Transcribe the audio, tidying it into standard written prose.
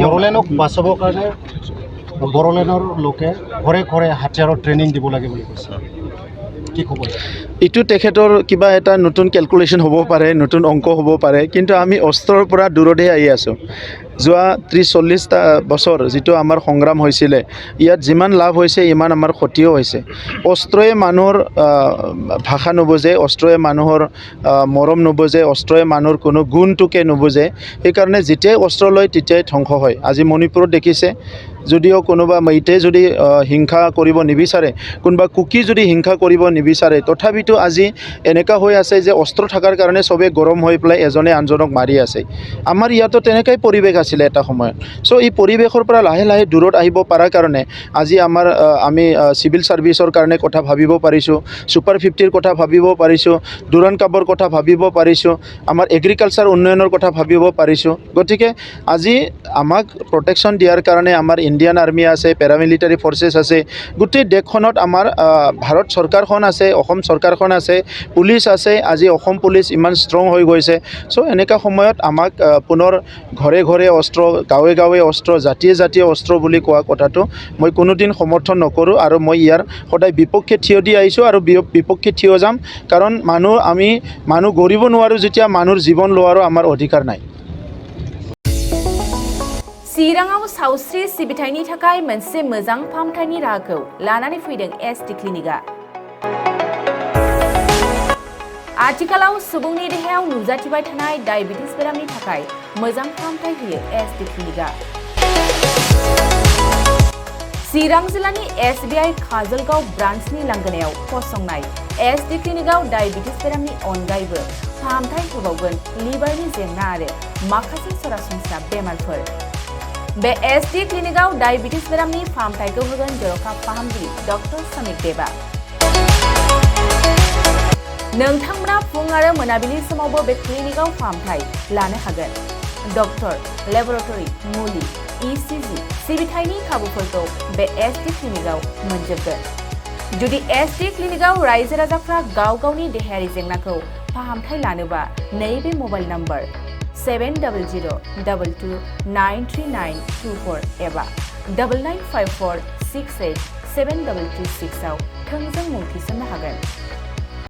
বড়োলেণ্ডক বাচাবৰ কাৰণে বড়োলেণ্ডৰ লোকে ঘৰে ঘৰে হাতিয়াৰৰ ট্ৰেইনিং দিব লাগে বুলি কৈছে কি ক'ব এইটো তেখেতৰ কিবা এটা নতুন কেলকুলেশ্যন হ'ব পাৰে নতুন অংক হ'ব পাৰে কিন্তু আমি অস্ত্ৰৰ পৰা দূৰতহে আহি আছোঁ যোৱা 30-40টা বছৰ যিটো আমাৰ সংগ্ৰাম হৈছিলে ইয়াত যিমান লাভ হৈছে ইমান আমাৰ ক্ষতিও হৈছে অস্ত্ৰই মানুহৰ ভাষা নুবুজে অস্ত্ৰই মানুহৰ মৰম নুবুজে অস্ত্ৰই মানুহৰ কোনো গুণটোকে নুবুজে সেইকাৰণে যেতিয়াই অস্ত্ৰ লয় তেতিয়াই ধ্বংস হয় আজি মণিপুৰত দেখিছে যদিও কোনোবা মৈতে যদি হিংসা কৰিব নিবিচাৰে কোনোবা কুকি যদি হিংসা কৰিব নিবিচাৰে তথাপিতো আজি এনেকা হৈ আছে যে অস্ত্ৰ থকাৰ কাৰণে সবে গৰম হৈ পেলাই এজনে আনজনক মাৰি আছে আমাৰ ইয়াতো তেনেকৈ পৰিৱেশ আছিলে এটা সময়ত সো এই পৰিৱেশৰ পৰা লাহে লাহে দূৰত আহিব পাৰাৰ কাৰণে আজি আমি সিভিল সাৰ্ভিসৰ কাৰণে কথা ভাবিব পাৰিছোঁ সুপাৰ 50ৰ কথা ভাবিব পাৰিছোঁ দুৰান কাপৰ কথা ভাবিব পাৰিছোঁ আমাৰ এগ্ৰিকালচাৰ উন্নয়নৰ কথা ভাবিব পাৰিছোঁ গতিকে আজি আমাক প্ৰটেকশ্যন দিয়াৰ কাৰণে আমাৰ ইণ্ডিয়ান আৰ্মি আছে পেৰামিলিটাৰী ফৰ্চেছ আছে গোটেই দেশখনত আমাৰ ভাৰত চৰকাৰখন আছে অসম চৰকাৰখন আছে পুলিচ আছে আজি অসম পুলিচ ইমান ষ্ট্ৰং হৈ গৈছে সো এনেকা সময়ত আমাক পুনৰ ঘৰে ঘৰে অস্ত্ৰ গাঁৱে গাঁৱে অস্ত্ৰ জাতিয়ে জাতিয়ে অস্ত্ৰ বুলি কোৱা কথাটো মই কোনোদিন সমৰ্থন নকৰোঁ আৰু মই ইয়াৰ সদায় বিপক্ষে থিয় দি আহিছোঁ আৰু বিপক্ষে থিয় যাম কাৰণ মানুহ গঢ়িব নোৱাৰোঁ যেতিয়া মানুহৰ জীৱন লোৱাৰো আমাৰ অধিকাৰ নাই चिराङाव सावस्रि सिबिथायनि थाखाय मोनसे मोजां फाहामथायनि राहाखौ लानानै फैदों एसटि क्लिनिकआ आथिखालाव सुबुंनि देहायाव नुजाथिबाय थानाय डायबिटिस बेरामनि थाखाय मोजां फाहामथाय होयो एसटि क्लिनिकआ चिरां जिल्लानि एसबिआइ काजलगाव ब्रान्चनि लांगोनायाव फसंनाय एसटि क्लिनिकआव डायबिटिस बेरामनि अनगायैबो फाहामथाय होबावगोन लिभारनि जेंना आरो माखासे सरासनस्रा बेमारफोर बे एसटि क्लिनिकआव डायबिटिस बेरामनि फाहामथायखौ होगोन जर'खा फाहामगिरि डक्टर समिक देबा नोंथांमोना फुं आरो मोनाबिलि समावबो बे क्लिनिकआव फाहामथाय लानो हागोन डक्टर लेबरेटरि मुलि इसिजि सिबिथायनि खाबुफोरखौ बे एसटि क्लिनिकआव मोनजोबगोन जुदि एसटि क्लिनिकआव रायजो राजाफ्रा गाव गावनि देहायारि जेंनाखौ फाहामथाय लानोबा नैबे मबाइल नम्बर 7002293924 एबा 9954687226 आव थोंजों मुं थिसननो हागोन